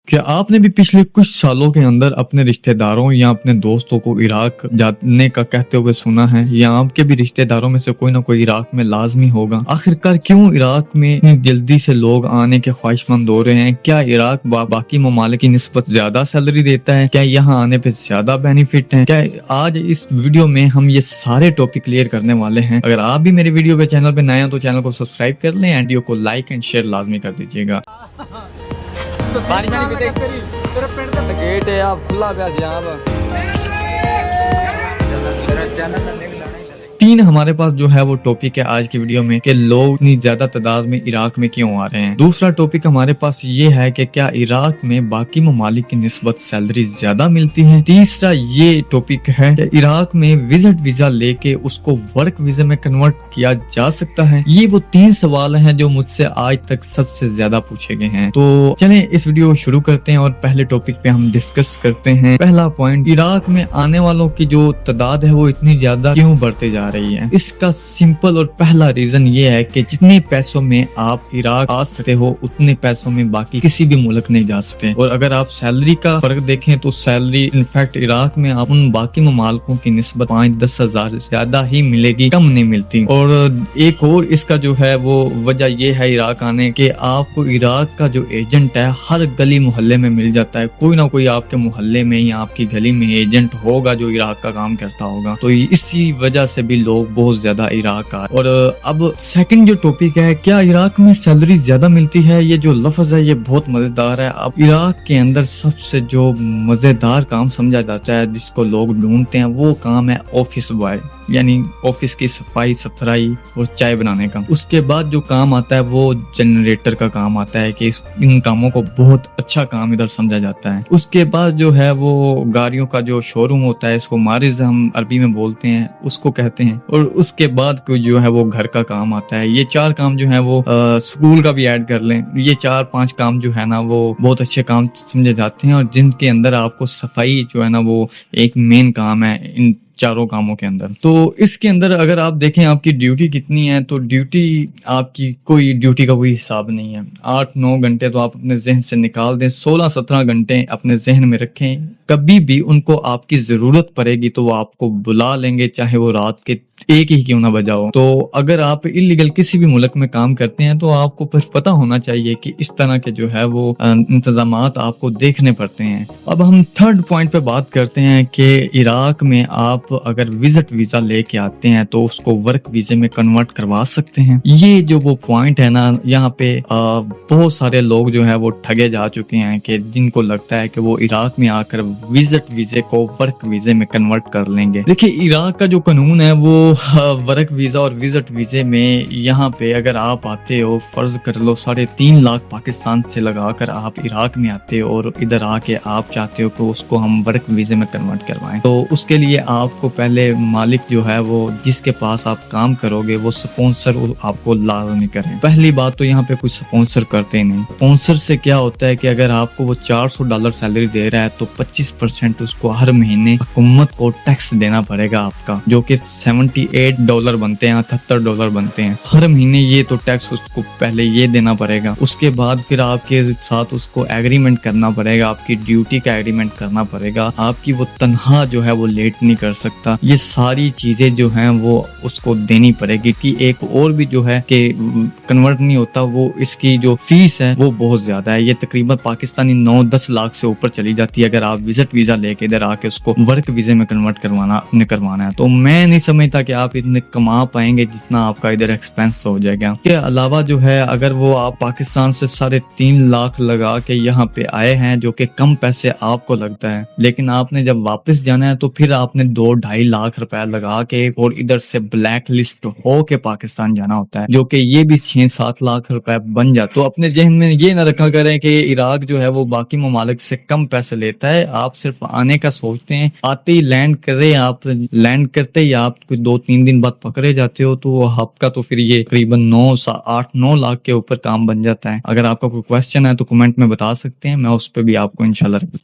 क्या आपने भी पिछले कुछ सालों के अंदर अपने रिश्तेदारों या अपने दोस्तों को इराक जाने का कहते हुए सुना है, या आपके भी रिश्तेदारों में से कोई ना कोई इराक में लाजमी होगा? आखिरकार क्यों इराक में इतनी जल्दी से लोग आने के ख्वाहिशमंद हो रहे हैं? क्या इराक बाकी ममालिक की निस्बत ज्यादा सैलरी देता है? क्या यहाँ आने पे ज्यादा बेनिफिट है? क्या आज इस वीडियो में हम ये सारे टॉपिक क्लियर करने वाले हैं। अगर आप भी मेरे वीडियो पे चैनल पे नए हैं तो चैनल को सब्सक्राइब कर लें, वीडियो को लाइक एंड शेयर लाजमी कर दीजिएगा। तेरा पिंड दा गेट है आप खुला पे जनाब तेरा चैनल लिंक लाना ही। तीन हमारे पास जो है वो टॉपिक है आज की वीडियो में कि लोग इतनी ज्यादा तादाद में इराक में क्यों आ रहे हैं। दूसरा टॉपिक हमारे पास ये है कि क्या इराक में बाकी ममालिक की निस्बत सैलरी ज्यादा मिलती है। तीसरा ये टॉपिक है कि इराक में विजिट वीजा लेके उसको वर्क वीजा में कन्वर्ट किया जा सकता है। ये वो तीन सवाल हैं जो मुझसे आज तक सबसे ज्यादा पूछे गए हैं। तो चलें इस वीडियो को शुरू करते हैं और पहले टॉपिक पे हम डिस्कस करते हैं। पहला पॉइंट, इराक में आने वालों की जो तादाद है वो इतनी ज्यादा क्यों बढ़ते जा रही है। इसका सिंपल और पहला रीजन ये है कि जितने पैसों में आप इराक आ सकते हो उतने पैसों में बाकी किसी भी मुल्क नहीं जा सकते। और अगर आप सैलरी का फर्क देखें तो सैलरी इनफैक्ट इराक में आप उन बाकी ममालिकों की निस्बत 5-10 हज़ार ज्यादा ही मिलेगी, कम नहीं मिलती। और एक और इसका जो है वो वजह ये है इराक आने के, आपको इराक का जो एजेंट है हर गली मोहल्ले में मिल जाता है। कोई ना कोई आपके मोहल्ले में या आपकी गली में एजेंट होगा जो इराक का काम करता होगा। तो इसी वजह से भी लोग बहुत ज्यादा इराक आ। और अब सेकंड जो टॉपिक है, क्या इराक में सैलरी ज्यादा मिलती है? ये जो लफ्ज है ये बहुत मजेदार है। अब इराक के अंदर सबसे जो मजेदार काम समझा जाता है जिसको लोग ढूंढते हैं वो काम है ऑफिस बॉय, यानी ऑफिस की सफाई सुथराई और चाय बनाने का। उसके बाद जो काम आता है वो जनरेटर का काम आता है कि इन कामों को बहुत अच्छा काम इधर समझा जाता है। उसके बाद जो है वो गाड़ियों का जो शोरूम होता है, इसको मारिज हम अरबी में बोलते हैं, उसको कहते हैं। और उसके बाद को जो है वो घर का काम आता है। ये चार काम जो है वो स्कूल का भी ऐड कर लें, ये 4-5 काम जो है ना वो बहुत अच्छे काम समझे जाते हैं और जिनके अंदर आपको सफाई जो है ना वो एक मेन काम है इन चारों कामों के अंदर। तो इसके अंदर अगर आप देखें आपकी ड्यूटी कितनी है, तो ड्यूटी आपकी कोई ड्यूटी का कोई हिसाब नहीं है। 8-9 घंटे तो आप अपने जहन से निकाल दें, 16-17 घंटे अपने जहन में रखें। कभी भी उनको आपकी जरूरत पड़ेगी तो वो आपको बुला लेंगे, चाहे वो रात के 1 ही क्यों ना बजा हो। तो अगर आप इलीगल किसी भी मुल्क में काम करते हैं तो आपको पता होना चाहिए कि इस तरह के जो है वो इंतजामात आपको देखने पड़ते हैं। अब हम थर्ड पॉइंट पे बात करते हैं कि इराक में आप अगर विजिट वीजा लेके आते हैं तो उसको वर्क वीजे में कन्वर्ट करवा सकते हैं। ये जो वो पॉइंट है ना, यहाँ पे बहुत सारे लोग जो है वो ठगे जा चुके हैं कि जिनको लगता है कि वो इराक में आकर विजिट वीजे को वर्क वीजे में कन्वर्ट कर लेंगे। देखिए इराक का जो कानून है वो वर्क वीजा और विजिट वीजे में, यहाँ पे अगर आप आते हो, फर्ज कर लो 3.5 लाख पाकिस्तान से लगाकर आप इराक में आते हो और इधर आके आप चाहते हो कि उसको हम वर्क वीजे में कन्वर्ट करवाएं, तो उसके लिए आपको पहले मालिक जो है वो जिसके पास आप काम करोगे वो स्पॉन्सर आपको लाजमी करें। पहली बात तो यहाँ पे कुछ स्पॉन्सर करते नहीं। स्पॉन्सर से क्या होता है कि अगर आपको वो $400 सैलरी दे रहा है तो 25% उसको हर महीने हुकूमत को टैक्स देना पड़ेगा आपका, जो कि $78 बनते हैं, $78 बनते हैं हर महीने। ये तो टैक्स उसको पहले ये देना पड़ेगा। उसके बाद फिर आपके साथ उसको एग्रीमेंट करना पड़ेगा, आपकी ड्यूटी का एग्रीमेंट करना पड़ेगा, आपकी वो तनख्वाह जो है वो लेट नहीं कर सकता। ये सारी चीजें जो हैं वो उसको देनी पड़ेगी। कि एक और भी जो है कि कन्वर्ट नहीं होता, वो इसकी जो फीस है वो बहुत ज्यादा है। ये तकरीबन पाकिस्तानी 9-10 लाख से ऊपर चली जाती है अगर आप विजिट वीजा लेके इधर आके उसको वर्क वीजे में कन्वर्ट करवाना है। तो मैं नहीं समझता कि आप इतने कमा पाएंगे जितना आपका इधर एक्सपेंस हो जाएगा। के अलावा जो है अगर वो आप पाकिस्तान से 3.5 लाख लगा के यहाँ पे आए हैं, जो कि कम पैसे आपको लगता है, लेकिन आपने जब वापस जाना है तो फिर आपने 2-2.5 लाख रुपए लगा के और इधर से ब्लैक लिस्ट हो के पाकिस्तान जाना होता है, जो कि ये भी 6-7 लाख रुपए बन जाता। तो अपने जहन में ये ना रखा करें कि इराक जो है वो बाकी ममालिक से कम पैसे लेता है। आप सिर्फ आने का सोचते हैं, आते ही लैंड करे, आप लैंड करते ही आप कुछ 2-3 दिन बाद पकड़े जाते हो तो आपका तो फिर ये करीबन 8-9 लाख के ऊपर काम बन जाता है। अगर आपका कोई क्वेश्चन है तो कमेंट में बता सकते हैं, मैं उस पर भी आपको इंशाल्लाह